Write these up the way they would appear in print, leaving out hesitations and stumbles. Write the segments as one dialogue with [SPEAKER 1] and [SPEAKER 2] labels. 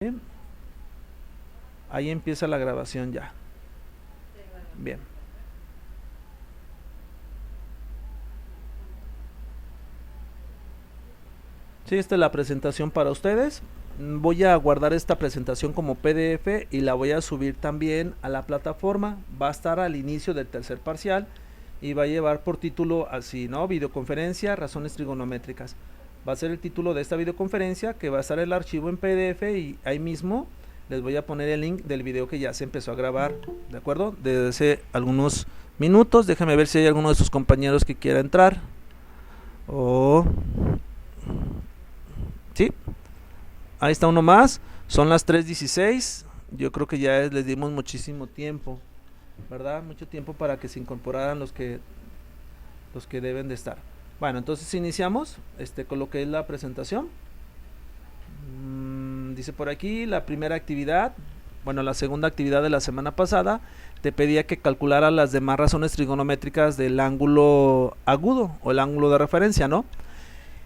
[SPEAKER 1] ¿Sí? Ahí empieza la grabación ya. Bien. Sí, esta es la presentación para ustedes. Voy a guardar esta presentación como PDF y la voy a subir también a la plataforma. Va a estar al inicio del tercer parcial y va a llevar por título así, ¿no? Videoconferencia, razones trigonométricas. Va a ser el título de esta videoconferencia, que va a estar el archivo en PDF, y ahí mismo les voy a poner el link del video que ya se empezó a grabar, ¿de acuerdo? Desde hace algunos minutos. Déjame ver si hay alguno de sus compañeros que quiera entrar. O... sí, ahí está uno más. Son las 3:16. Yo creo que ya les dimos muchísimo tiempo, ¿verdad? Mucho tiempo para que se incorporaran los que deben de estar. Bueno, entonces iniciamos con lo que es la presentación. Dice por aquí la primera actividad. Bueno, la segunda actividad de la semana pasada te pedía que calculara las demás razones trigonométricas del ángulo agudo o el ángulo de referencia, ¿no?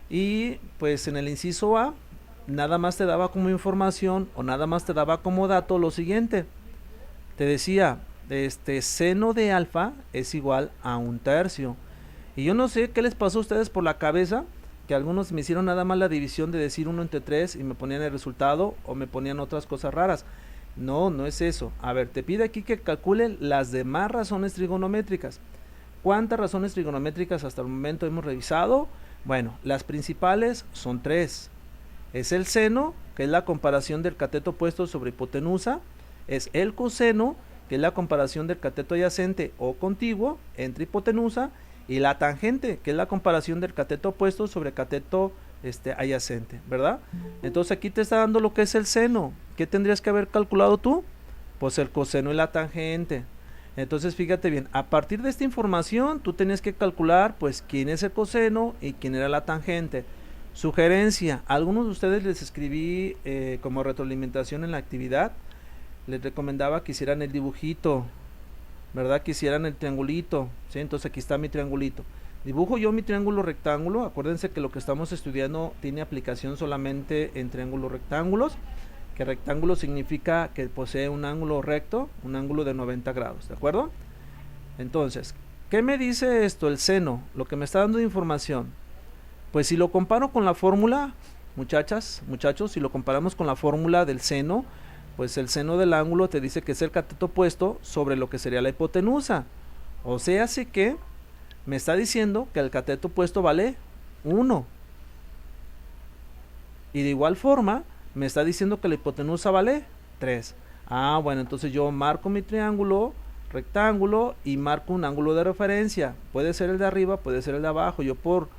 [SPEAKER 1] Y pues en el inciso A nada más te daba como información o nada más te daba como dato lo siguiente. Te decía, seno de alfa es igual a 1/3. Y yo no sé qué les pasó a ustedes por la cabeza, que algunos me hicieron nada más la división de decir 1/3 y me ponían el resultado, o me ponían otras cosas raras. No, no es eso. A ver, te pide aquí que calculen las demás razones trigonométricas. ¿Cuántas razones trigonométricas hasta el momento hemos revisado? Bueno, las principales son 3. Es el seno, que es la comparación del cateto opuesto sobre hipotenusa. Es el coseno, que es la comparación del cateto adyacente o contiguo entre hipotenusa. Y la tangente, que es la comparación del cateto opuesto sobre cateto adyacente, ¿verdad? Entonces aquí te está dando lo que es el seno. ¿Qué tendrías que haber calculado tú? Pues el coseno y la tangente. Entonces fíjate bien, a partir de esta información tú tenías que calcular pues quién es el coseno y quién era la tangente. Sugerencia, a algunos de ustedes les escribí como retroalimentación en la actividad, les recomendaba que hicieran el dibujito, ¿verdad? Que hicieran el triangulito, ¿sí? Entonces aquí está mi triangulito. Dibujo yo mi triángulo rectángulo. Acuérdense que lo que estamos estudiando tiene aplicación solamente en triángulos rectángulos, que rectángulo significa que posee un ángulo recto, un ángulo de 90 grados, ¿de acuerdo? Entonces, ¿qué me dice esto? El seno, lo que me está dando de información. Pues si lo comparo con la fórmula, muchachas, muchachos, si lo comparamos con la fórmula del seno, pues el seno del ángulo te dice que es el cateto opuesto sobre lo que sería la hipotenusa. O sea, así que me está diciendo que el cateto opuesto vale 1. Y de igual forma, me está diciendo que la hipotenusa vale 3. Ah, bueno, entonces yo marco mi triángulo rectángulo y marco un ángulo de referencia. Puede ser el de arriba, puede ser el de abajo. Yo por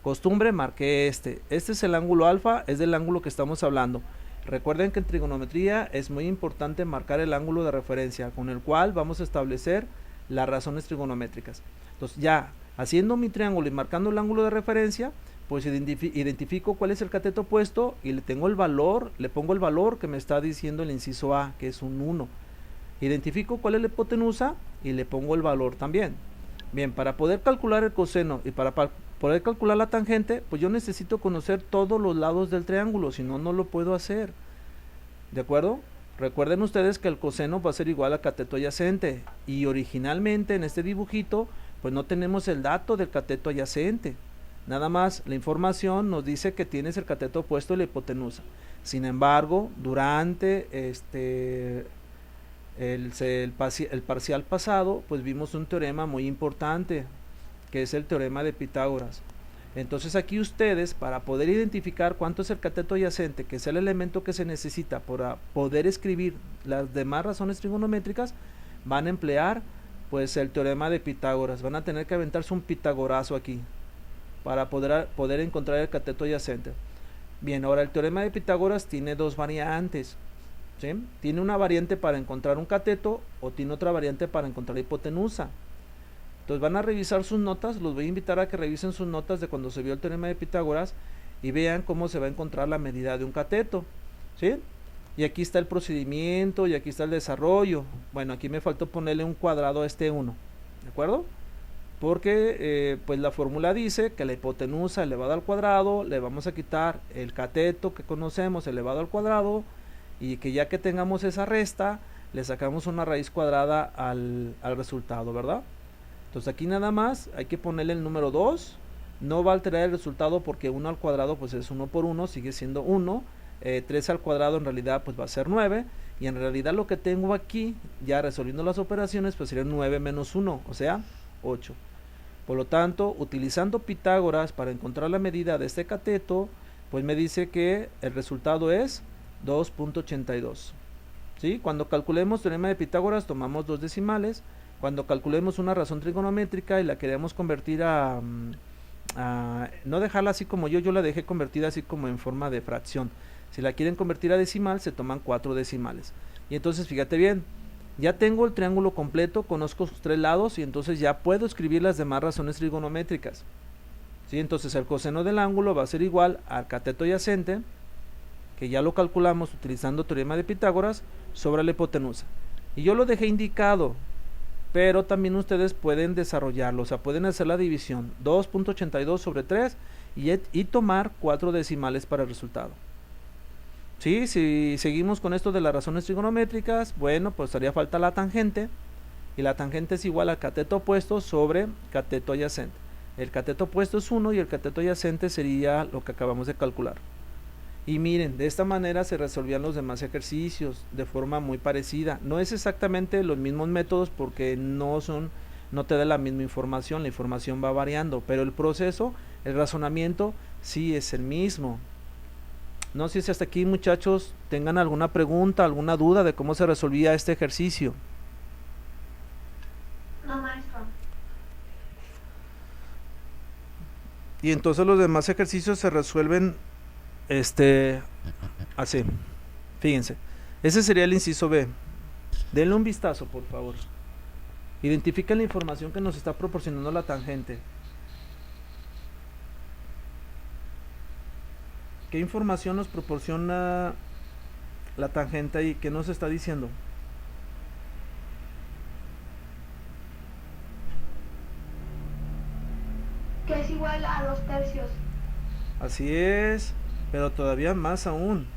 [SPEAKER 1] costumbre marqué este es el ángulo alfa, es del ángulo que estamos hablando. Recuerden que en trigonometría es muy importante marcar el ángulo de referencia con el cual vamos a establecer las razones trigonométricas. Entonces ya haciendo mi triángulo y marcando el ángulo de referencia, pues identifico cuál es el cateto opuesto y le pongo el valor que me está diciendo el inciso A, que es un 1. Identifico cuál es la hipotenusa y le pongo el valor también. Bien, para poder calcular el coseno y para poder calcular la tangente, pues yo necesito conocer todos los lados del triángulo, si no, no lo puedo hacer. ¿De acuerdo? Recuerden ustedes que el coseno va a ser igual a cateto adyacente, y originalmente en este dibujito pues no tenemos el dato del cateto adyacente. Nada más la información nos dice que tienes el cateto opuesto y la hipotenusa. Sin embargo, durante el parcial pasado pues vimos un teorema muy importante, que es el teorema de Pitágoras. Entonces aquí ustedes, para poder identificar cuánto es el cateto adyacente, que es el elemento que se necesita para poder escribir las demás razones trigonométricas, van a emplear pues el teorema de Pitágoras. Van a tener que aventarse un pitagorazo aquí para poder encontrar el cateto adyacente. Bien, ahora el teorema de Pitágoras tiene dos variantes, ¿sí? Tiene una variante para encontrar un cateto, o tiene otra variante para encontrar la hipotenusa. Entonces van a revisar sus notas, los voy a invitar a que revisen sus notas de cuando se vio el teorema de Pitágoras y vean cómo se va a encontrar la medida de un cateto, ¿sí? Y aquí está el procedimiento y aquí está el desarrollo. Bueno, aquí me faltó ponerle un cuadrado a este 1, ¿de acuerdo? Porque pues la fórmula dice que la hipotenusa elevada al cuadrado, le vamos a quitar el cateto que conocemos elevado al cuadrado, y que ya que tengamos esa resta, le sacamos una raíz cuadrada al resultado, ¿verdad? Entonces aquí nada más hay que ponerle el número 2, no va a alterar el resultado porque 1 al cuadrado pues es 1 por 1, sigue siendo 1, 3 al cuadrado en realidad pues va a ser 9, y en realidad lo que tengo aquí, ya resolviendo las operaciones, pues sería 9 menos 1, o sea, 8. Por lo tanto, utilizando Pitágoras para encontrar la medida de este cateto, pues me dice que el resultado es 2.82. ¿Sí? Cuando calculemos teorema de Pitágoras tomamos 2 decimales. Cuando calculemos una razón trigonométrica y la queremos convertir no dejarla así como yo la dejé convertida así como en forma de fracción. Si la quieren convertir a decimal, se toman 4 decimales. Y entonces fíjate bien, ya tengo el triángulo completo, conozco sus 3 lados y entonces ya puedo escribir las demás razones trigonométricas. ¿Sí? Entonces el coseno del ángulo va a ser igual al cateto adyacente, que ya lo calculamos utilizando teorema de Pitágoras, sobre la hipotenusa. Y yo lo dejé indicado, pero también ustedes pueden desarrollarlo, o sea, pueden hacer la división 2.82 sobre 3 y tomar 4 decimales para el resultado. ¿Sí? Si seguimos con esto de las razones trigonométricas, bueno, pues haría falta la tangente, y la tangente es igual al cateto opuesto sobre cateto adyacente. El cateto opuesto es 1 y el cateto adyacente sería lo que acabamos de calcular. Y miren, de esta manera se resolvían los demás ejercicios de forma muy parecida. No es exactamente los mismos métodos porque no te da la misma información, la información va variando, pero el proceso, el razonamiento sí es el mismo. No sé si hasta aquí, muchachos, tengan alguna pregunta, alguna duda de cómo se resolvía este ejercicio.
[SPEAKER 2] No, maestro.
[SPEAKER 1] Y entonces los demás ejercicios se resuelven así. Fíjense, ese sería el inciso B. Denle un vistazo, por favor. Identifiquen la información que nos está proporcionando la tangente. ¿Qué información nos proporciona la tangente ahí? ¿Qué nos está diciendo?
[SPEAKER 2] Que es igual a 2/3.
[SPEAKER 1] Así es, pero todavía más aún.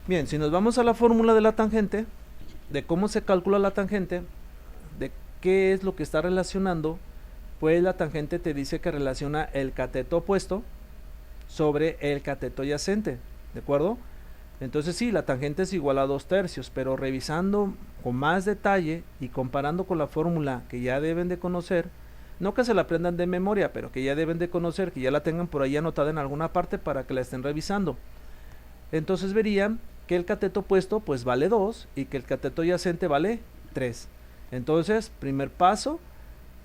[SPEAKER 1] Bien, si nos vamos a la fórmula de la tangente, de cómo se calcula la tangente, de qué es lo que está relacionando, pues la tangente te dice que relaciona el cateto opuesto sobre el cateto adyacente, ¿de acuerdo? Entonces sí, la tangente es igual a 2/3, pero revisando con más detalle y comparando con la fórmula que ya deben de conocer, no que se la aprendan de memoria, pero que ya deben de conocer, que ya la tengan por ahí anotada en alguna parte para que la estén revisando. Entonces verían que el cateto opuesto pues vale 2 y que el cateto adyacente vale 3. Entonces, primer paso,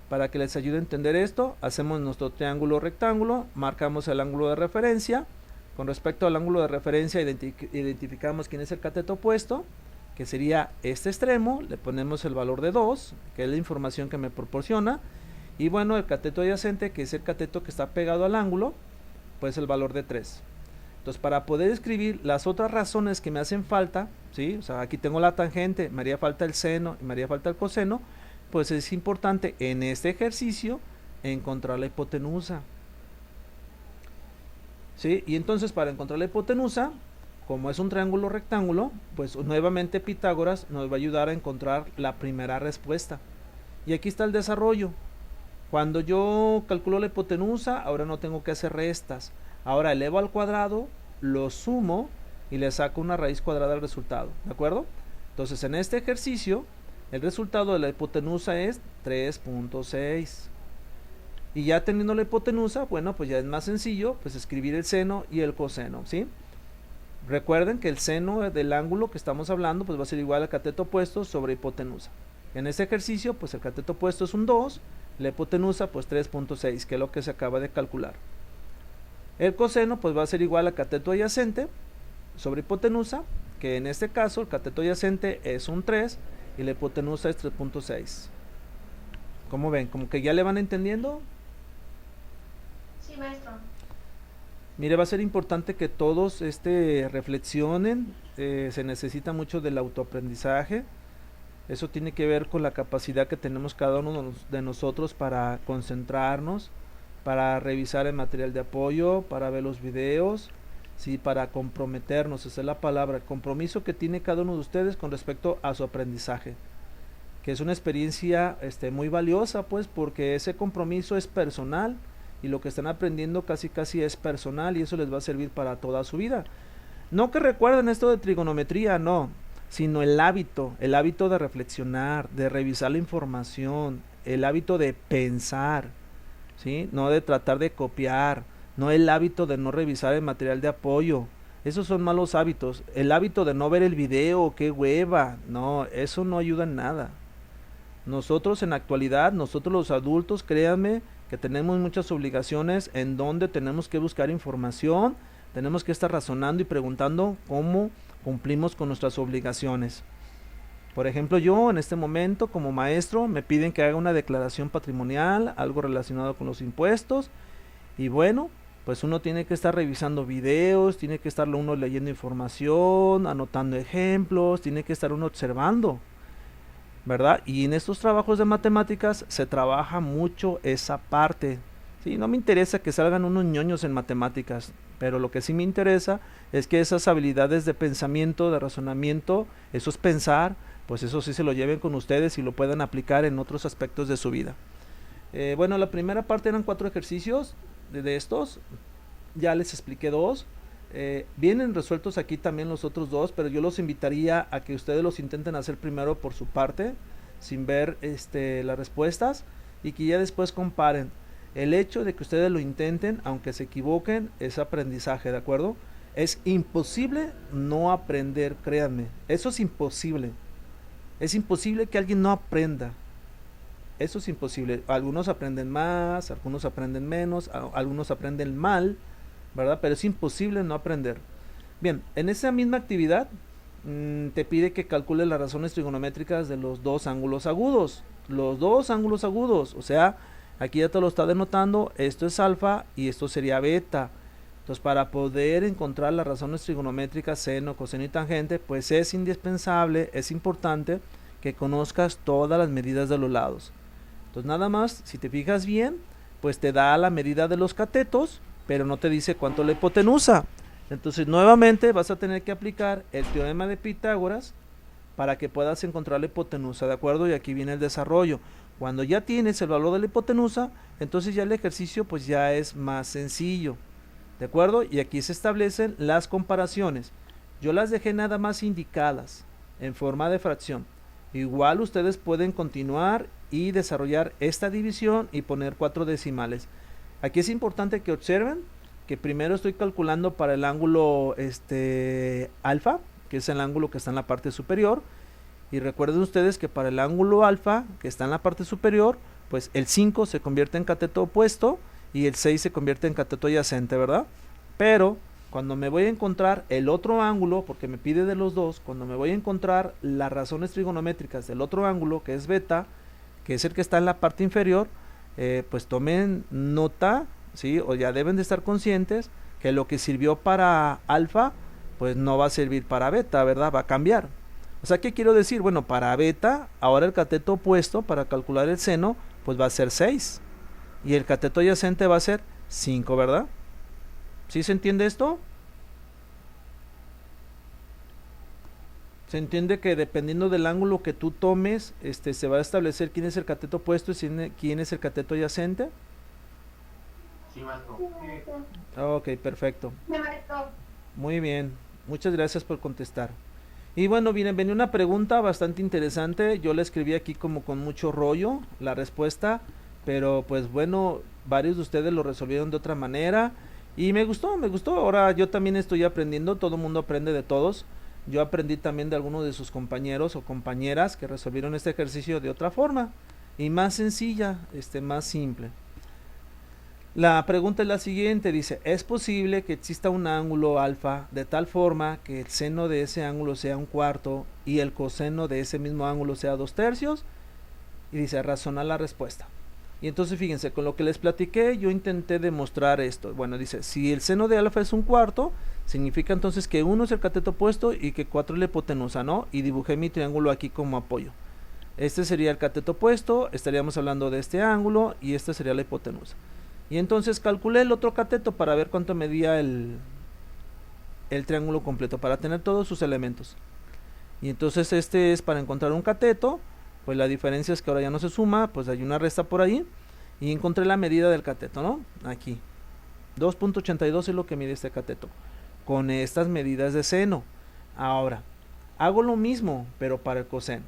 [SPEAKER 1] para que les ayude a entender esto, hacemos nuestro triángulo rectángulo, marcamos el ángulo de referencia. Con respecto al ángulo de referencia identificamos quién es el cateto opuesto, que sería este extremo, le ponemos el valor de 2, que es la información que me proporciona, y bueno, el cateto adyacente, que es el cateto que está pegado al ángulo, pues el valor de 3. Entonces, para poder escribir las otras razones que me hacen falta, ¿sí? O sea, aquí tengo la tangente, me haría falta el seno y me haría falta el coseno, pues es importante en este ejercicio encontrar la hipotenusa. ¿Sí? Y entonces para encontrar la hipotenusa, como es un triángulo rectángulo, pues nuevamente Pitágoras nos va a ayudar a encontrar la primera respuesta. Y aquí está el desarrollo. Cuando yo calculo la hipotenusa, ahora no tengo que hacer restas. Ahora elevo al cuadrado, lo sumo y le saco una raíz cuadrada al resultado, ¿de acuerdo? Entonces en este ejercicio, el resultado de la hipotenusa es 3.6. Y ya teniendo la hipotenusa, bueno, pues ya es más sencillo pues escribir el seno y el coseno, ¿sí? Recuerden que el seno del ángulo que estamos hablando pues va a ser igual al cateto opuesto sobre hipotenusa. En este ejercicio pues el cateto opuesto es un 2, la hipotenusa pues 3.6, que es lo que se acaba de calcular. El coseno pues va a ser igual al cateto adyacente sobre hipotenusa, que en este caso el cateto adyacente es un 3 y la hipotenusa es 3.6. ¿Cómo ven? ¿Como que ya le van entendiendo?
[SPEAKER 2] Sí, maestro.
[SPEAKER 1] Mire, va a ser importante que todos reflexionen, se necesita mucho del autoaprendizaje. Eso tiene que ver con la capacidad que tenemos cada uno de nosotros para concentrarnos, para revisar el material de apoyo, para ver los videos, sí, para comprometernos, esa es la palabra, el compromiso que tiene cada uno de ustedes con respecto a su aprendizaje, que es una experiencia muy valiosa, pues, porque ese compromiso es personal y lo que están aprendiendo casi es personal y eso les va a servir para toda su vida. No que recuerden esto de trigonometría, no, sino el hábito de reflexionar, de revisar la información, el hábito de pensar, ¿sí? No de tratar de copiar, no el hábito de no revisar el material de apoyo. Esos son malos hábitos. El hábito de no ver el video, qué hueva, no, eso no ayuda en nada. Nosotros en la actualidad, nosotros los adultos, créanme que tenemos muchas obligaciones en donde tenemos que buscar información, tenemos que estar razonando y preguntando cómo cumplimos con nuestras obligaciones. Por ejemplo, yo en este momento como maestro me piden que haga una declaración patrimonial, algo relacionado con los impuestos, y bueno, pues uno tiene que estar revisando videos, tiene que estar uno leyendo información, anotando ejemplos, tiene que estar uno observando, ¿verdad? Y en estos trabajos de matemáticas se trabaja mucho esa parte. Sí, no me interesa que salgan unos ñoños en matemáticas, pero lo que sí me interesa es que esas habilidades de pensamiento, de razonamiento, eso es pensar, pues eso sí se lo lleven con ustedes y lo puedan aplicar en otros aspectos de su vida. Bueno, la primera parte eran 4 ejercicios de estos, ya les expliqué 2. Vienen resueltos aquí también los otros 2, pero yo los invitaría a que ustedes los intenten hacer primero por su parte, sin ver las respuestas, y que ya después comparen. El hecho de que ustedes lo intenten, aunque se equivoquen, es aprendizaje, ¿de acuerdo? Es imposible no aprender, créanme, eso es imposible. Es imposible que alguien no aprenda. Eso es imposible. Algunos aprenden más, algunos aprenden menos, algunos aprenden mal, ¿verdad? Pero es imposible no aprender. Bien, en esa misma actividad te pide que calcules las razones trigonométricas de los dos ángulos agudos. Los dos ángulos agudos, o sea, aquí ya te lo está denotando, esto es alfa y esto sería beta. Entonces, para poder encontrar las razones trigonométricas, seno, coseno y tangente, pues es indispensable, es importante que conozcas todas las medidas de los lados. Entonces, nada más, si te fijas bien, pues te da la medida de los catetos, pero no te dice cuánto la hipotenusa. Entonces, nuevamente vas a tener que aplicar el teorema de Pitágoras para que puedas encontrar la hipotenusa, ¿de acuerdo? Y aquí viene el desarrollo. Cuando ya tienes el valor de la hipotenusa, entonces ya el ejercicio pues ya es más sencillo, ¿de acuerdo? Y aquí se establecen las comparaciones. Yo las dejé nada más indicadas en forma de fracción. Igual ustedes pueden continuar y desarrollar esta división y poner 4 decimales. Aquí es importante que observen que primero estoy calculando para el ángulo alfa, que es el ángulo que está en la parte superior. Y recuerden ustedes que para el ángulo alfa, que está en la parte superior, pues el 5 se convierte en cateto opuesto y el 6 se convierte en cateto adyacente, ¿verdad? Pero cuando me voy a encontrar el otro ángulo, porque me pide de los dos, cuando me voy a encontrar las razones trigonométricas del otro ángulo, que es beta, que es el que está en la parte inferior, pues tomen nota, ¿sí? O ya deben de estar conscientes que lo que sirvió para alfa, pues no va a servir para beta, ¿verdad? Va a cambiar. O sea, ¿qué quiero decir? Bueno, para beta, ahora el cateto opuesto para calcular el seno, pues va a ser 6. Y el cateto adyacente va a ser 5, ¿verdad? ¿Sí se entiende esto? Se entiende que dependiendo del ángulo que tú tomes, se va a establecer quién es el cateto opuesto y quién es el cateto adyacente.
[SPEAKER 3] Sí, maestro.
[SPEAKER 1] Ok, perfecto.
[SPEAKER 2] Sí, maestro.
[SPEAKER 1] Muy bien, muchas gracias por contestar. Y bueno, venía una pregunta bastante interesante. Yo la escribí aquí como con mucho rollo la respuesta, pero pues bueno, varios de ustedes lo resolvieron de otra manera y me gustó. Ahora yo también estoy aprendiendo, todo el mundo aprende de todos. Yo aprendí también de algunos de sus compañeros o compañeras que resolvieron este ejercicio de otra forma y más sencilla, más simple. La pregunta es la siguiente, dice, ¿es posible que exista un ángulo alfa de tal forma que el seno de ese ángulo sea 1/4 y el coseno de ese mismo ángulo sea 2/3? Y dice, razona la respuesta. Y entonces fíjense, con lo que les platiqué, yo intenté demostrar esto. Bueno, dice, si el seno de alfa es 1/4, significa entonces que 1 es el cateto opuesto y que 4 es la hipotenusa, ¿no? Y dibujé mi triángulo aquí como apoyo. Este sería el cateto opuesto, estaríamos hablando de este ángulo y esta sería la hipotenusa. Y entonces calculé el otro cateto para ver cuánto medía el triángulo completo, para tener todos sus elementos. Y entonces este es para encontrar un cateto, pues la diferencia es que ahora ya no se suma, pues hay una resta por ahí. Y encontré la medida del cateto, ¿no? Aquí. 2.82 es lo que mide este cateto, con estas medidas de seno. Ahora, hago lo mismo, pero para el coseno.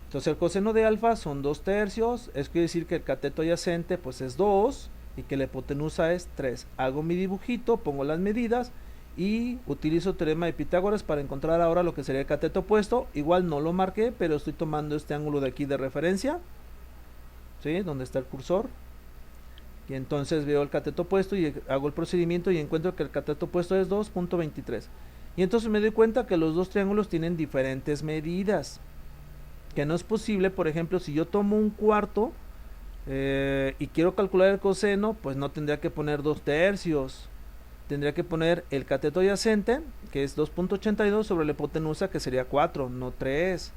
[SPEAKER 1] Entonces el coseno de alfa son 2/3, es quiere decir que el cateto adyacente pues es 2 y que la hipotenusa es 3. Hago mi dibujito, pongo las medidas y utilizo teorema de Pitágoras para encontrar ahora lo que sería el cateto opuesto. Igual no lo marqué, pero estoy tomando este ángulo de aquí de referencia, ¿sí? Donde está el cursor. Y entonces veo el cateto opuesto y hago el procedimiento y encuentro que el cateto opuesto es 2.23. Y entonces me doy cuenta que los dos triángulos tienen diferentes medidas. Que no es posible, por ejemplo, si yo tomo un cuarto y quiero calcular el coseno, pues no tendría que poner 2/3. Tendría que poner el cateto adyacente, que es 2.82, sobre la hipotenusa, que sería 4, no 3.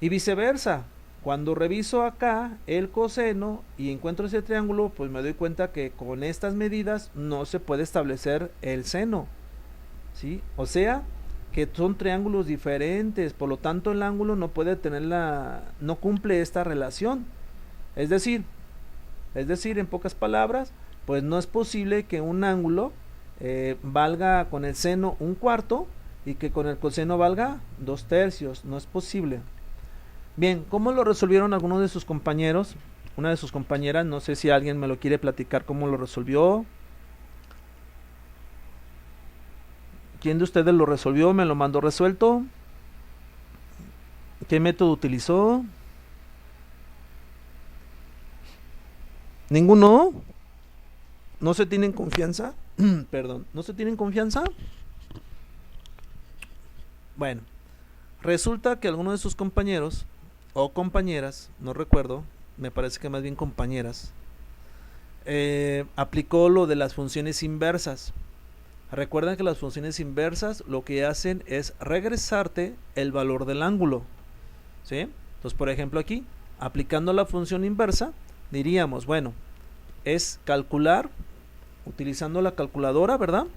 [SPEAKER 1] Y viceversa. Cuando reviso acá el coseno y encuentro ese triángulo, pues me doy cuenta que con estas medidas no se puede establecer el seno, ¿sí? O sea, que son triángulos diferentes, por lo tanto el ángulo no puede tener no cumple esta relación. Es decir, en pocas palabras, pues no es posible que un ángulo valga con el seno 1/4 y que con el coseno valga 2/3, no es posible. Bien, ¿cómo lo resolvieron algunos de sus compañeros? Una de sus compañeras, no sé si alguien me lo quiere platicar cómo lo resolvió. ¿Quién de ustedes lo resolvió? ¿Me lo mandó resuelto? ¿Qué método utilizó? ¿Ninguno? ¿No se tienen confianza? Perdón, ¿no se tienen confianza? Bueno, resulta que alguno de sus compañeros o compañeras, no recuerdo, me parece que más bien compañeras, aplicó lo de las funciones inversas. Recuerden que las funciones inversas lo que hacen es regresarte el valor del ángulo, ¿sí? Entonces, por ejemplo, aquí, aplicando la función inversa, diríamos, bueno, es calcular, utilizando la calculadora, ¿verdad?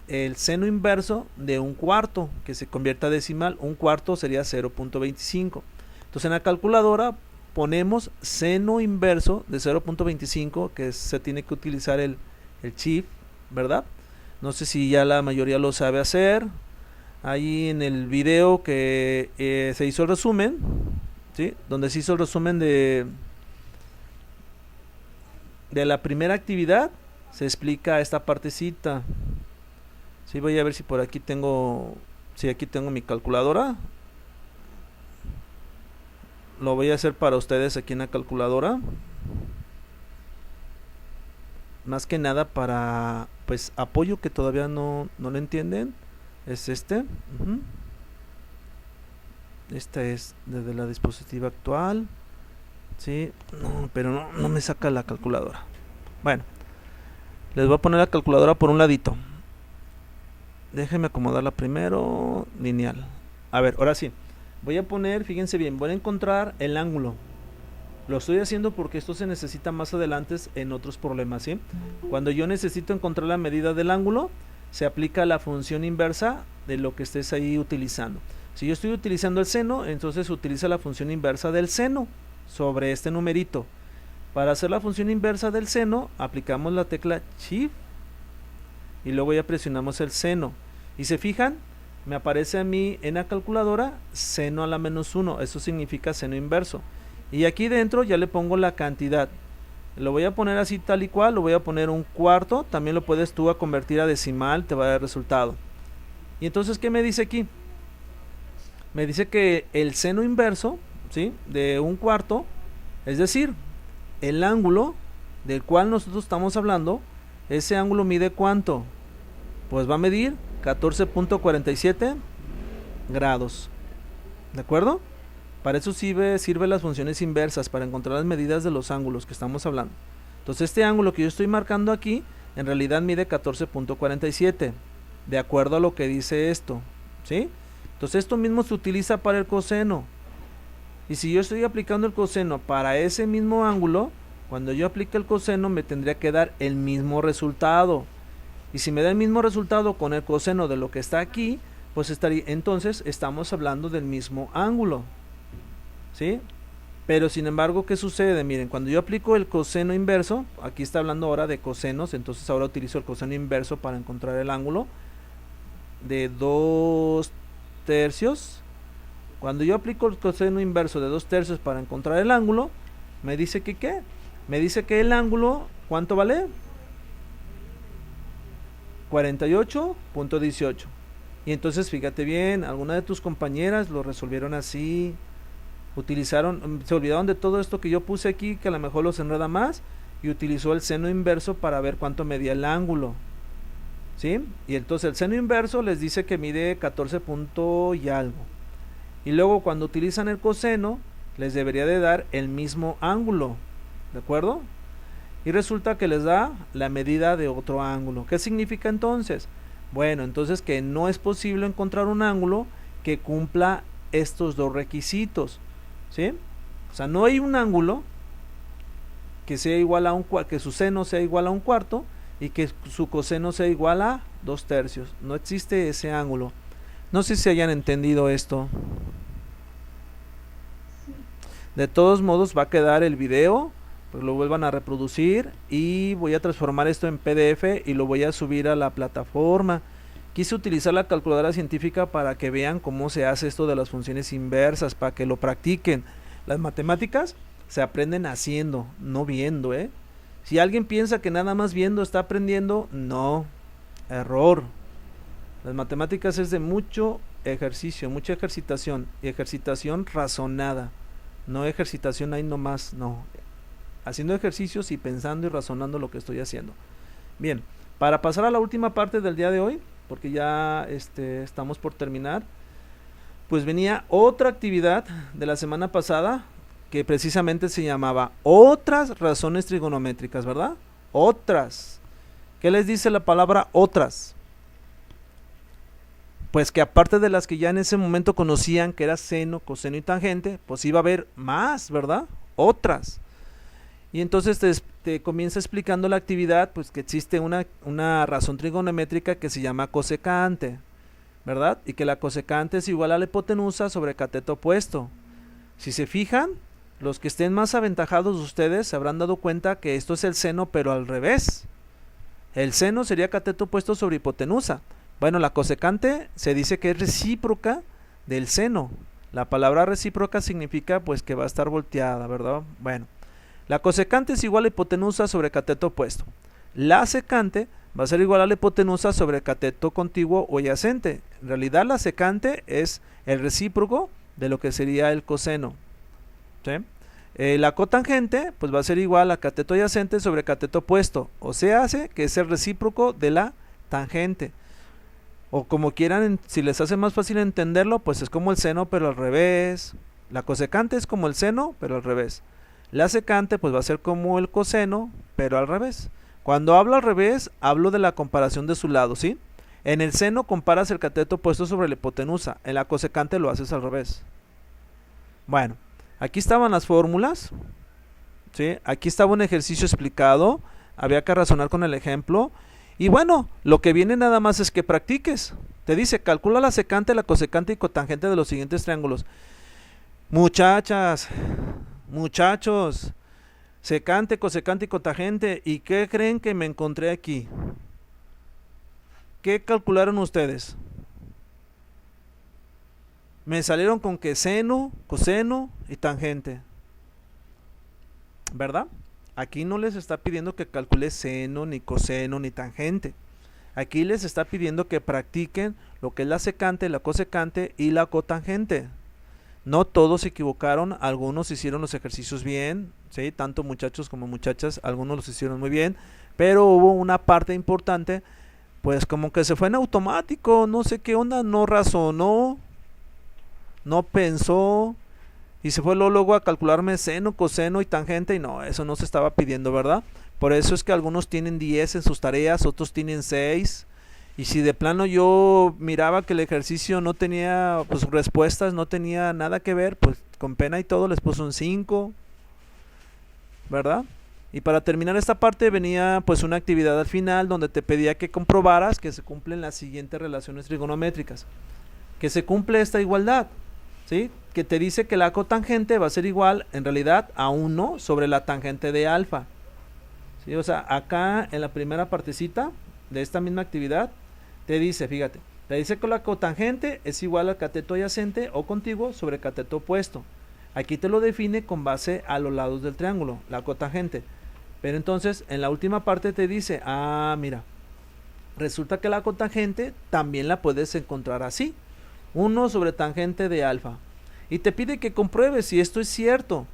[SPEAKER 1] El seno inverso de 1/4, que se convierta a decimal. 1/4 sería 0.25. Entonces en la calculadora ponemos seno inverso de 0.25, que se tiene que utilizar el shift, ¿verdad? No sé si ya la mayoría lo sabe hacer. Ahí en el video que se hizo el resumen, ¿sí? Donde se hizo el resumen de la primera actividad, se explica esta partecita. Sí, voy a ver si por aquí tengo, si aquí tengo mi calculadora. Lo voy a hacer para ustedes aquí en la calculadora. Más que nada para, pues, apoyo que todavía no lo entienden. Es este. Esta es desde la dispositiva actual. Sí, no, pero no me saca la calculadora. Bueno, les voy a poner la calculadora por un ladito. Déjenme acomodarla primero. Lineal. A ver, ahora sí. Voy a poner, fíjense bien, voy a encontrar el ángulo. Lo estoy haciendo porque esto se necesita más adelante en otros problemas, ¿sí? Cuando yo necesito encontrar la medida del ángulo, se aplica la función inversa de lo que estés ahí utilizando. Si yo estoy utilizando el seno, entonces utiliza la función inversa del seno sobre este numerito. Para hacer la función inversa del seno, aplicamos la tecla Shift y luego ya presionamos el seno. Y se fijan, me aparece a mí en la calculadora seno a la -1, eso significa seno inverso. Y aquí dentro ya le pongo la cantidad. Lo voy a poner así tal y cual, lo voy a poner 1/4, también lo puedes tú a convertir a decimal, te va a dar resultado. Y entonces, ¿qué me dice aquí? Me dice que el seno inverso, ¿sí?, de 1/4, es decir, el ángulo del cual nosotros estamos hablando, ese ángulo mide ¿cuánto? Pues va a medir 14.47 grados. ¿De acuerdo? Para eso sirve las funciones inversas, para encontrar las medidas de los ángulos que estamos hablando. Entonces este ángulo que yo estoy marcando aquí, en realidad mide 14.47, de acuerdo a lo que dice esto, ¿sí? Entonces esto mismo se utiliza para el coseno. Y si yo estoy aplicando el coseno para ese mismo ángulo, cuando yo aplique el coseno me tendría que dar el mismo resultado. Y si me da el mismo resultado con el coseno de lo que está aquí, pues entonces estamos hablando del mismo ángulo, ¿sí? Pero sin embargo, ¿qué sucede? Miren, cuando yo aplico el coseno inverso, aquí está hablando ahora de cosenos, entonces ahora utilizo el coseno inverso para encontrar el ángulo de 2/3. Cuando yo aplico el coseno inverso de 2/3 para encontrar el ángulo, me dice que ¿qué? Me dice que el ángulo, ¿cuánto vale? 48.18. Y entonces fíjate bien, algunas de tus compañeras lo resolvieron así, se olvidaron de todo esto que yo puse aquí, que a lo mejor los enreda más, y utilizó el seno inverso para ver cuánto medía el ángulo, ¿sí? Y entonces el seno inverso les dice que mide 14 punto y algo. Y luego cuando utilizan el coseno, les debería de dar el mismo ángulo, ¿de acuerdo? Y resulta que les da la medida de otro ángulo. ¿Qué significa entonces? Bueno, entonces que no es posible encontrar un ángulo que cumpla estos dos requisitos, ¿sí? O sea, no hay un ángulo que sea igual a que su seno sea igual a 1/4 y que su coseno sea igual a 2/3. No existe ese ángulo. No sé si hayan entendido esto. De todos modos va a quedar el video, pues lo vuelvan a reproducir y voy a transformar esto en PDF y lo voy a subir a la plataforma. Quise utilizar la calculadora científica para que vean cómo se hace esto de las funciones inversas, para que lo practiquen. Las matemáticas se aprenden haciendo, no viendo, ¿eh? Si alguien piensa que nada más viendo está aprendiendo, no, error. Las matemáticas es de mucho ejercicio, mucha ejercitación y ejercitación razonada, no ejercitación ahí nomás, no, haciendo ejercicios y pensando y razonando lo que estoy haciendo. Bien, para pasar a la última parte del día de hoy, porque ya estamos por terminar, pues venía otra actividad de la semana pasada que precisamente se llamaba otras razones trigonométricas, ¿verdad? Otras. ¿Qué les dice la palabra otras? Pues que aparte de las que ya en ese momento conocían, que era seno, coseno y tangente, pues iba a haber más, ¿verdad? Otras. Y entonces te comienza explicando la actividad, pues que existe una razón trigonométrica que se llama cosecante, ¿verdad? Y que la cosecante es igual a la hipotenusa sobre cateto opuesto. Si se fijan, los que estén más aventajados de ustedes se habrán dado cuenta que esto es el seno, pero al revés. El seno sería cateto opuesto sobre hipotenusa. Bueno, la cosecante se dice que es recíproca del seno. La palabra recíproca significa pues que va a estar volteada, ¿verdad? Bueno, la cosecante es igual a hipotenusa sobre cateto opuesto. La secante va a ser igual a la hipotenusa sobre cateto contiguo o adyacente. En realidad la secante es el recíproco de lo que sería el coseno, ¿sí? La cotangente pues va a ser igual a cateto adyacente sobre cateto opuesto, o sea, hace que es el recíproco de la tangente. O como quieran, si les hace más fácil entenderlo, pues es como el seno pero al revés. La cosecante es como el seno pero al revés. La secante pues va a ser como el coseno pero al revés. Cuando hablo al revés, hablo de la comparación de su lado, ¿sí? En el seno comparas el cateto opuesto sobre la hipotenusa, en la cosecante lo haces al revés. Bueno, aquí estaban las fórmulas, ¿sí? Aquí estaba un ejercicio explicado, había que razonar con el ejemplo. Y bueno, lo que viene nada más es que practiques. Te dice, calcula la secante, la cosecante y cotangente de los siguientes triángulos. Muchachas, muchachos, secante, cosecante y cotangente. ¿Y qué creen que me encontré aquí? ¿Qué calcularon ustedes? Me salieron con que seno, coseno y tangente, ¿verdad? Aquí no les está pidiendo que calcule seno, ni coseno, ni tangente. Aquí les está pidiendo que practiquen lo que es la secante, la cosecante y la cotangente. No todos se equivocaron, algunos hicieron los ejercicios bien, ¿sí? Tanto muchachos como muchachas, algunos los hicieron muy bien, pero hubo una parte importante, pues como que se fue en automático, no sé qué onda, no razonó, no pensó, y se fue luego a calcularme seno, coseno y tangente, y no, eso no se estaba pidiendo, ¿verdad? Por eso es que algunos tienen 10 en sus tareas, otros tienen 6, Y si de plano yo miraba que el ejercicio no tenía pues respuestas, no tenía nada que ver, pues con pena y todo les puse un 5, ¿verdad? Y para terminar esta parte venía pues una actividad al final donde te pedía que comprobaras que se cumplen las siguientes relaciones trigonométricas. Que se cumple esta igualdad, ¿sí? Que te dice que la cotangente va a ser igual en realidad a 1 sobre la tangente de alfa. ¿Sí? O sea, acá en la primera partecita de esta misma actividad te dice, fíjate, te dice que la cotangente es igual al cateto adyacente o contiguo sobre cateto opuesto. Aquí te lo define con base a los lados del triángulo, la cotangente. Pero entonces en la última parte te dice, mira, resulta que la cotangente también la puedes encontrar así, 1 sobre tangente de alfa. Y te pide que compruebes si esto es cierto.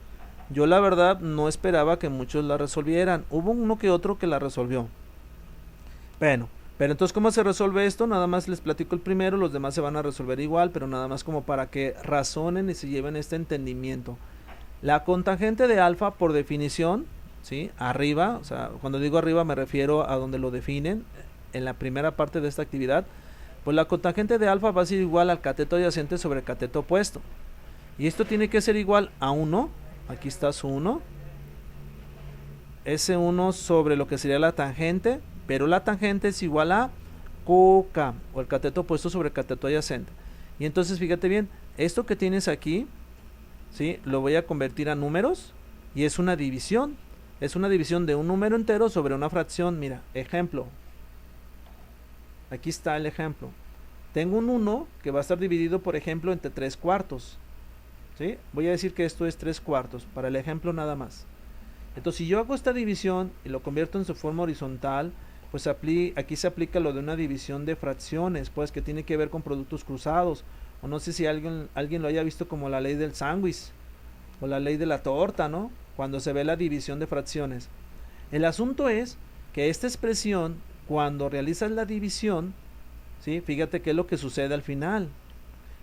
[SPEAKER 1] Yo la verdad no esperaba que muchos la resolvieran. Hubo uno que otro que la resolvió. Bueno, pero entonces ¿cómo se resuelve esto? Nada más les platico el primero, los demás se van a resolver igual, pero nada más como para que razonen y se lleven este entendimiento. La cotangente de alfa, por definición, ¿sí? Arriba, o sea, cuando digo arriba me refiero a donde lo definen, en la primera parte de esta actividad, pues la cotangente de alfa va a ser igual al cateto adyacente sobre cateto opuesto. Y esto tiene que ser igual a 1, aquí está su 1, ese 1 sobre lo que sería la tangente, pero la tangente es igual a coca, o el cateto opuesto sobre cateto adyacente. Y entonces fíjate bien, esto que tienes aquí, ¿sí? Lo voy a convertir a números, y es una división de un número entero sobre una fracción. Mira, ejemplo, aquí está el ejemplo. Tengo un 1 que va a estar dividido, por ejemplo, entre 3 cuartos. ¿Sí? Voy a decir que esto es 3 cuartos, para el ejemplo nada más. Entonces, si yo hago esta división y lo convierto en su forma horizontal, pues aquí se aplica lo de una división de fracciones, pues que tiene que ver con productos cruzados. O no sé si alguien lo haya visto como la ley del sándwich o la ley de la torta, ¿no? Cuando se ve la división de fracciones. El asunto es que esta expresión, cuando realizas la división, ¿sí? Fíjate qué es lo que sucede al final.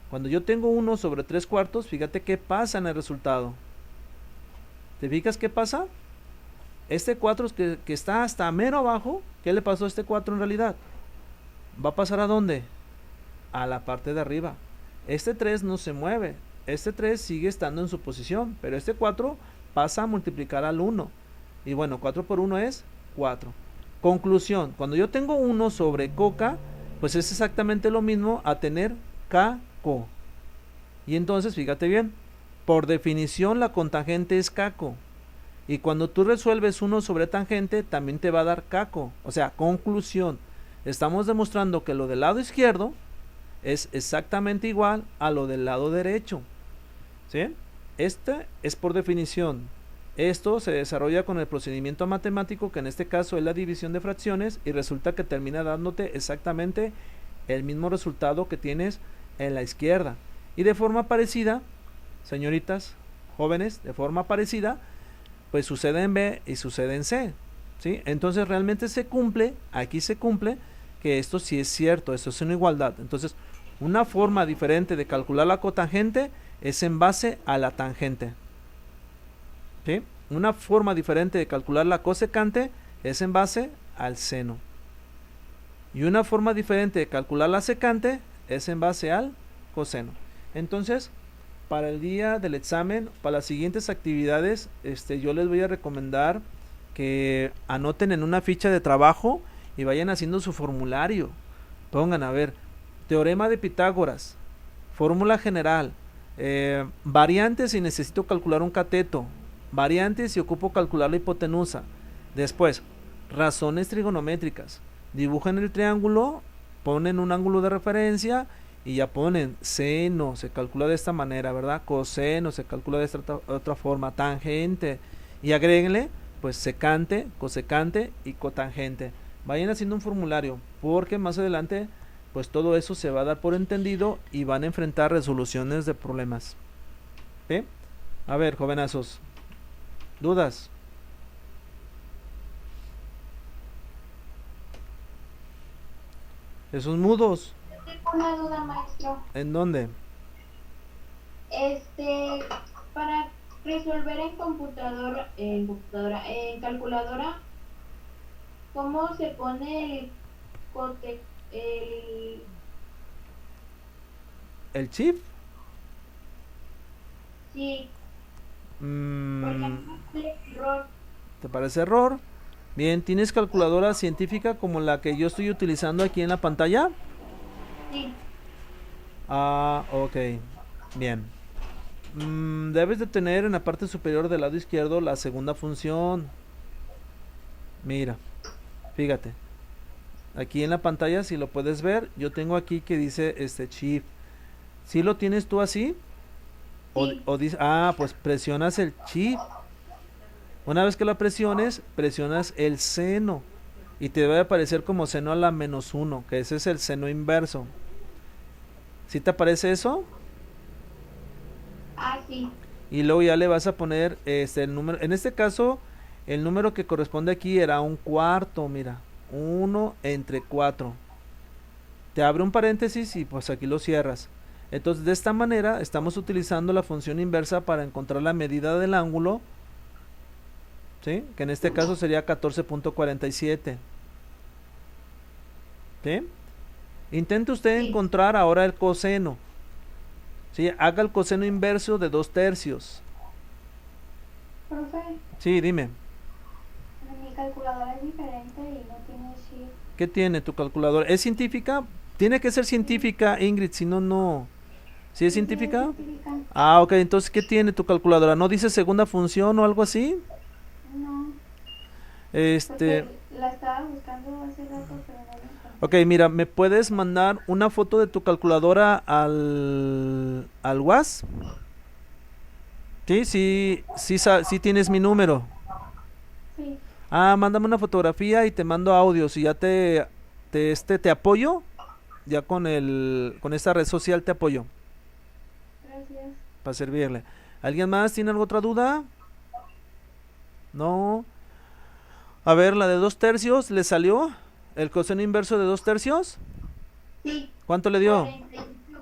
[SPEAKER 1] Cuando yo tengo 1 sobre 3 cuartos, fíjate qué pasa en el resultado. ¿Te fijas qué pasa? Este 4 que está hasta mero abajo, ¿qué le pasó a este 4 en realidad? ¿Va a pasar a dónde? A la parte de arriba. Este 3 no se mueve. Este 3 sigue estando en su posición, pero este 4 pasa a multiplicar al 1. Y bueno, 4 por 1 es 4. Conclusión, cuando yo tengo 1 sobre coca, pues es exactamente lo mismo a tener caco. Y entonces, fíjate bien, por definición la cotangente es caco. Y cuando tú resuelves 1 sobre tangente, también te va a dar caco. O sea, conclusión, estamos demostrando que lo del lado izquierdo es exactamente igual a lo del lado derecho. ¿Sí? Este es por definición. Esto se desarrolla con el procedimiento matemático, que en este caso es la división de fracciones, y resulta que termina dándote exactamente el mismo resultado que tienes en la izquierda. Y de forma parecida, señoritas, jóvenes, de forma parecida, pues sucede en B y sucede en C. ¿Sí? Entonces realmente se cumple, aquí se cumple, que esto sí es cierto, esto es una igualdad. Entonces, una forma diferente de calcular la cotangente es en base a la tangente. ¿Sí? Una forma diferente de calcular la cosecante es en base al seno. Y una forma diferente de calcular la secante es en base al coseno. Entonces, para el día del examen, para las siguientes actividades, yo les voy a recomendar que anoten en una ficha de trabajo y vayan haciendo su formulario. Pongan, a ver, teorema de Pitágoras, fórmula general, variantes si necesito calcular un cateto, variantes si ocupo calcular la hipotenusa. Después, razones trigonométricas. Dibujan el triángulo, ponen un ángulo de referencia y ya ponen seno, se calcula de esta manera, ¿verdad? Coseno se calcula de esta otra forma, tangente, y agréguenle pues secante, cosecante y cotangente. Vayan haciendo un formulario, porque más adelante pues todo eso se va a dar por entendido y van a enfrentar resoluciones de problemas. ¿Sí? A ver, jovenazos, ¿dudas? Esos mudos,
[SPEAKER 2] Tengo una duda, maestro.
[SPEAKER 1] ¿en dónde?
[SPEAKER 2] Para resolver en calculadora, ¿cómo se pone el el...
[SPEAKER 1] ¿El chip?
[SPEAKER 2] Sí, porque
[SPEAKER 1] Mm,
[SPEAKER 2] no sale error.
[SPEAKER 1] ¿Te parece error? Bien, ¿tienes calculadora científica como la que yo estoy utilizando aquí en la pantalla?
[SPEAKER 2] Sí,
[SPEAKER 1] Ah, ok. Bien. Debes de tener en la parte superior del lado izquierdo la segunda función. Mira, fíjate. Aquí en la pantalla, si lo puedes ver, yo tengo aquí que dice este chip. ¿Sí lo tienes tú así?
[SPEAKER 2] sí.
[SPEAKER 1] Pues presionas el chip. Una vez que lo presiones, presionas el seno. Y te debe aparecer como seno a la -1, que ese es el seno inverso. ¿Sí te aparece eso?
[SPEAKER 2] Ah, sí.
[SPEAKER 1] Y luego ya le vas a poner el número. En este caso, el número que corresponde aquí era un cuarto, mira. 1/4. Te abre un paréntesis y pues aquí lo cierras. Entonces, de esta manera, estamos utilizando la función inversa para encontrar la medida del ángulo, ¿sí? Que en este caso sería 14.47. ¿Sí? Intente usted
[SPEAKER 2] Sí,
[SPEAKER 1] encontrar ahora el coseno. ¿Sí? Haga el coseno inverso de 2/3.
[SPEAKER 2] profe,
[SPEAKER 1] Sí, dime.
[SPEAKER 2] mi calculadora es diferente y no tiene chip.
[SPEAKER 1] ¿Qué tiene tu calculadora? ¿Es científica? Tiene que ser
[SPEAKER 2] Sí,
[SPEAKER 1] científica, Ingrid, si no, no. ¿Sí es
[SPEAKER 2] sí, sí, es
[SPEAKER 1] científica?
[SPEAKER 2] científica.
[SPEAKER 1] Ah, ok, entonces, ¿qué tiene tu calculadora? ¿No dice segunda función o algo así?
[SPEAKER 2] No,
[SPEAKER 1] Este,
[SPEAKER 2] porque la estaba buscando hace rato, pero no la
[SPEAKER 1] ok,
[SPEAKER 2] encontré.
[SPEAKER 1] mira, ¿me puedes mandar una foto de tu calculadora al WhatsApp? Sí, sí, sí, sí tienes mi número.
[SPEAKER 2] Sí,
[SPEAKER 1] Ah, mándame una fotografía y te mando audios y ya te apoyo, ya con esta red social te apoyo,
[SPEAKER 2] gracias.
[SPEAKER 1] para servirle. ¿Alguien más tiene alguna otra duda? No. A ver, la de 2/3, ¿le salió? ¿El coseno inverso de 2/3?
[SPEAKER 2] Sí,
[SPEAKER 1] ¿Cuánto le dio?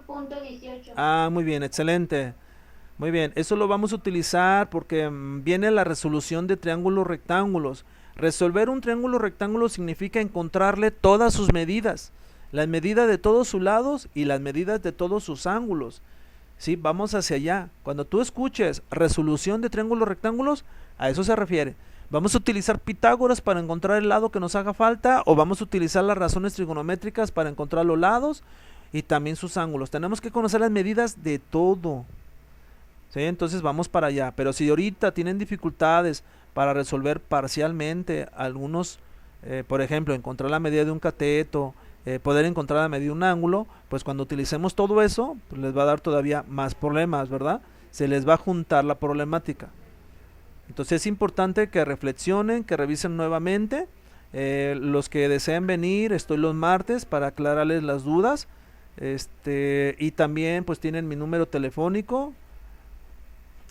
[SPEAKER 2] 48.18.
[SPEAKER 1] Ah, muy bien, excelente. Muy bien, eso lo vamos a utilizar porque viene la resolución de triángulos rectángulos. Resolver un triángulo rectángulo significa encontrarle todas sus medidas, las medidas de todos sus lados y las medidas de todos sus ángulos. Sí, vamos hacia allá. Cuando tú escuches resolución de triángulos rectángulos, a eso se refiere. Vamos a utilizar Pitágoras para encontrar el lado que nos haga falta o vamos a utilizar las razones trigonométricas para encontrar los lados y también sus ángulos. Tenemos que conocer las medidas de todo. ¿Sí? Entonces vamos para allá. Pero si ahorita tienen dificultades para resolver parcialmente algunos, por ejemplo, encontrar la medida de un cateto, poder encontrar la medida de un ángulo, pues cuando utilicemos todo eso, pues les va a dar todavía más problemas, ¿verdad? Se les va a juntar la problemática. Entonces es importante que reflexionen, que revisen nuevamente. Los que deseen venir, estoy los martes para aclararles las dudas. Y también pues tienen mi número telefónico.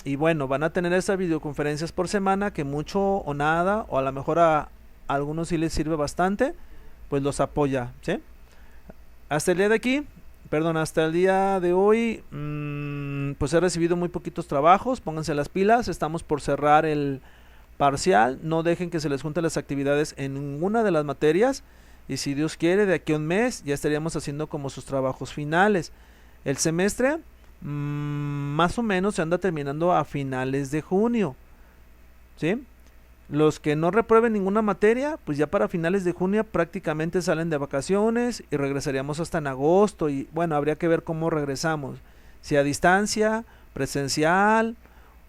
[SPEAKER 1] Y bueno, van a tener esas videoconferencias por semana que mucho o nada, o a lo mejor a algunos sí les sirve bastante, pues los apoya, ¿sí? Hasta el día de aquí, perdón, hasta el día de hoy, pues he recibido muy poquitos trabajos, pónganse las pilas, estamos por cerrar el parcial, no dejen que se les junten las actividades en ninguna de las materias, y si Dios quiere, de aquí a un mes ya estaríamos haciendo como sus trabajos finales. El semestre más o menos se anda terminando a finales de junio, ¿sí? Los que no reprueben ninguna materia, pues ya para finales de junio prácticamente salen de vacaciones y regresaríamos hasta en agosto y bueno, habría que ver cómo regresamos, si a distancia, presencial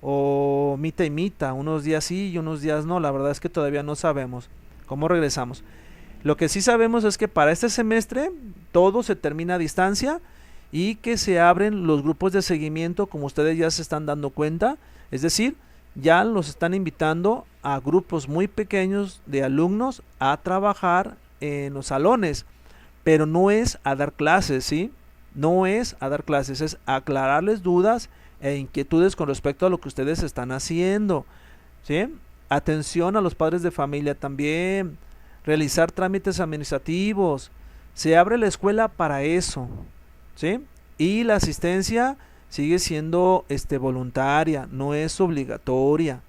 [SPEAKER 1] o mitad y mitad, unos días sí y unos días no, la verdad es que todavía no sabemos cómo regresamos. Lo que sí sabemos es que para este semestre todo se termina a distancia y que se abren los grupos de seguimiento, como ustedes ya se están dando cuenta, es decir, ya los están invitando a grupos muy pequeños de alumnos a trabajar en los salones, pero no es a dar clases, ¿sí? No es a dar clases, es aclararles dudas e inquietudes con respecto a lo que ustedes están haciendo, ¿sí? Atención a los padres de familia también, realizar trámites administrativos, se abre la escuela para eso, ¿sí? Y la asistencia sigue siendo voluntaria, no es obligatoria,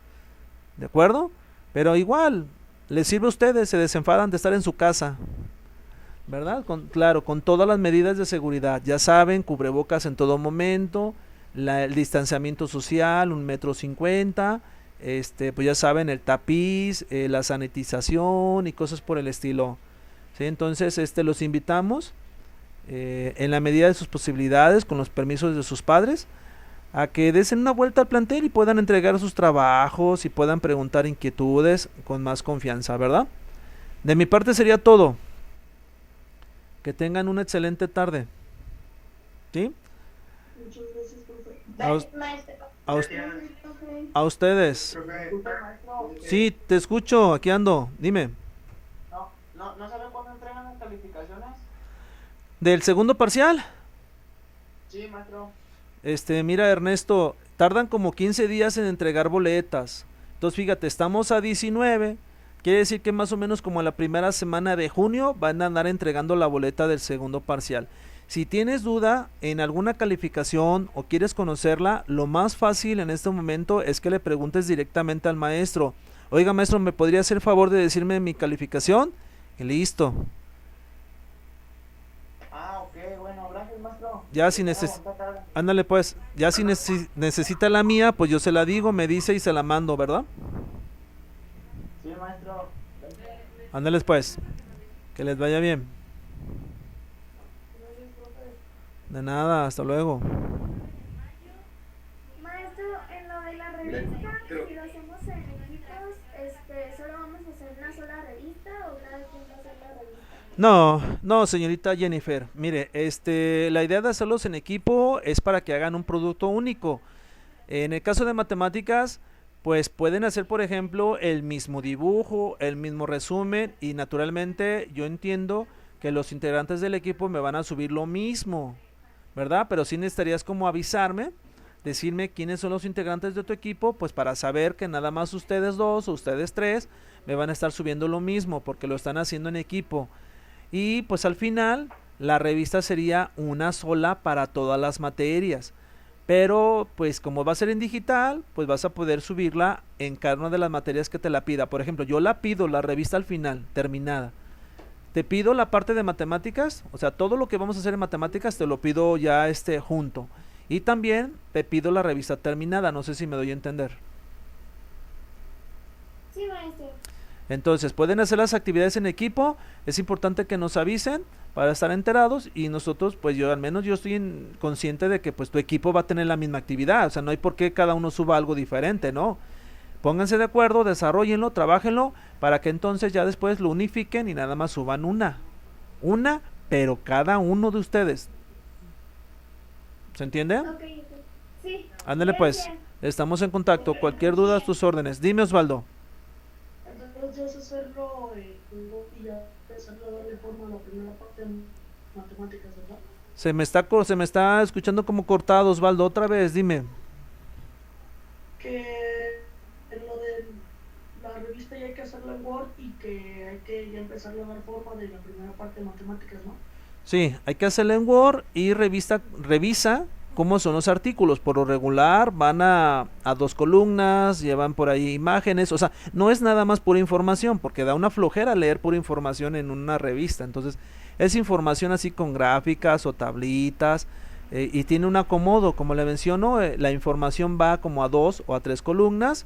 [SPEAKER 1] ¿de acuerdo? Pero igual, les sirve a ustedes, se desenfadan de estar en su casa, ¿verdad? Claro, con todas las medidas de seguridad. Ya saben, cubrebocas en todo momento, el distanciamiento social, 1,50 m, pues ya saben, el tapiz, la sanitización y cosas por el estilo. ¿Sí? Entonces, los invitamos, en la medida de sus posibilidades, con los permisos de sus padres, a que desen una vuelta al plantel y puedan entregar sus trabajos y puedan preguntar inquietudes con más confianza, ¿verdad? De mi parte sería todo. Que tengan una excelente tarde. ¿Sí?
[SPEAKER 4] Muchas gracias, profe.
[SPEAKER 1] A, us-
[SPEAKER 2] Maestro.
[SPEAKER 1] a us-
[SPEAKER 3] Gracias,
[SPEAKER 2] Profe.
[SPEAKER 1] a ustedes.
[SPEAKER 3] profe.
[SPEAKER 4] Disculpe, maestro.
[SPEAKER 1] Sí, te escucho, aquí ando. Dime.
[SPEAKER 4] ¿No sabe cuándo entregan las calificaciones?
[SPEAKER 1] ¿Del segundo parcial?
[SPEAKER 4] Sí, maestro.
[SPEAKER 1] Mira, Ernesto, tardan como 15 días en entregar boletas. Entonces, fíjate, estamos a 19. Quiere decir que más o menos como la primera semana de junio van a andar entregando la boleta del segundo parcial. Si tienes duda en alguna calificación o quieres conocerla, lo más fácil en este momento es que le preguntes directamente al maestro. Oiga, maestro, ¿me podría hacer favor de decirme mi calificación? Y listo.
[SPEAKER 4] Ah, ok, bueno, gracias, maestro.
[SPEAKER 1] Ya si ándale pues, ya si necesita la mía, pues yo se la digo, me dice y se la mando, ¿verdad?
[SPEAKER 4] Sí, maestro.
[SPEAKER 1] Ándales pues, que les vaya bien.
[SPEAKER 4] Gracias, profe.
[SPEAKER 1] De nada, hasta luego.
[SPEAKER 2] Maestro, en lo de la revista, si lo hacemos en equipos, ¿solo vamos a hacer una sola revista o cada quien va a hacer la revista?
[SPEAKER 1] No, señorita Jennifer, mire, la idea de hacerlos en equipo es para que hagan un producto único. En el caso de matemáticas, pues pueden hacer, por ejemplo, el mismo dibujo, el mismo resumen y naturalmente yo entiendo que los integrantes del equipo me van a subir lo mismo, ¿verdad? Pero sí necesitarías como avisarme, decirme quiénes son los integrantes de tu equipo, pues para saber que nada más ustedes dos o ustedes tres me van a estar subiendo lo mismo porque lo están haciendo en equipo. Y pues al final la revista sería una sola para todas las materias. Pero pues como va a ser en digital, pues vas a poder subirla en cada una de las materias que te la pida. Por ejemplo, yo la pido la revista al final, terminada. Te pido la parte de matemáticas, o sea, todo lo que vamos a hacer en matemáticas te lo pido ya junto. Y también te pido la revista terminada, no sé si me doy a entender.
[SPEAKER 2] Sí, maestro.
[SPEAKER 1] Entonces, pueden hacer las actividades en equipo, es importante que nos avisen para estar enterados y nosotros, pues yo al menos yo estoy consciente de que pues tu equipo va a tener la misma actividad, o sea, no hay por qué cada uno suba algo diferente, ¿no? Pónganse de acuerdo, desarrollenlo, trabajenlo para que entonces ya después lo unifiquen y nada más suban una, pero cada uno de ustedes. ¿Se entiende?
[SPEAKER 2] Ok, sí.
[SPEAKER 1] Ándale pues,
[SPEAKER 2] Gracias.
[SPEAKER 1] estamos en contacto, cualquier duda a tus órdenes. Dime, Osvaldo.
[SPEAKER 4] Entonces, hacerlo y ya empezarlo a darle forma a la primera parte de matemáticas, ¿verdad?
[SPEAKER 1] Se me está escuchando como cortado, Osvaldo, otra vez, dime.
[SPEAKER 4] Que en lo de la revista ya hay que hacerlo en Word y que hay que ya empezarle a dar forma de la primera parte de matemáticas, ¿no?
[SPEAKER 1] Sí, hay que hacerlo en Word y revisa cómo son los artículos. Por lo regular van a 2 columnas, llevan por ahí imágenes, o sea, no es nada más pura información, porque da una flojera leer pura información en una revista. Entonces, es información así con gráficas o tablitas, y tiene un acomodo, como le menciono, la información va como a 2 o a 3 columnas.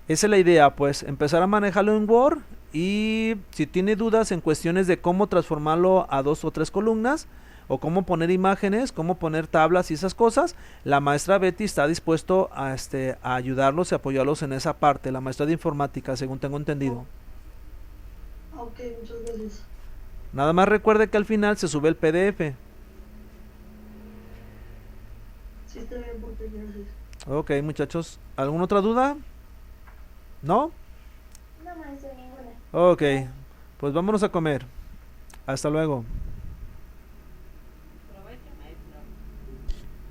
[SPEAKER 1] Esa es la idea, pues, empezar a manejarlo en Word y si tiene dudas en cuestiones de cómo transformarlo a 2 o 3 columnas o cómo poner imágenes, cómo poner tablas y esas cosas, la maestra Betty está dispuesto a ayudarlos y apoyarlos en esa parte, la maestra de informática, según tengo entendido.
[SPEAKER 4] Ok, muchas gracias.
[SPEAKER 1] Nada más recuerde que al final se sube el PDF.
[SPEAKER 4] Sí, está bien, porque gracias.
[SPEAKER 1] Ok, muchachos, ¿alguna otra duda? ¿No?
[SPEAKER 2] No, maestro, ninguna.
[SPEAKER 1] Ok, pues vámonos a comer. Hasta luego.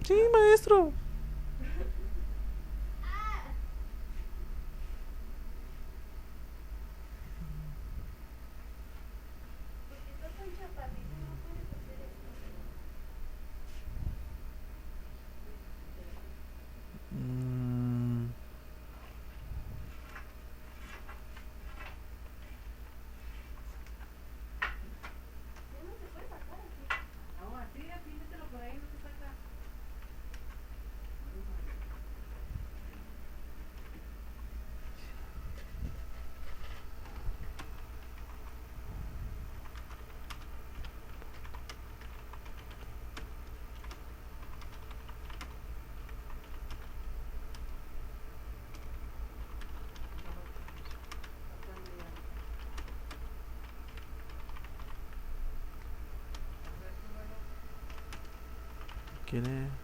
[SPEAKER 1] Sí, maestro. Mm, ¿Quiere?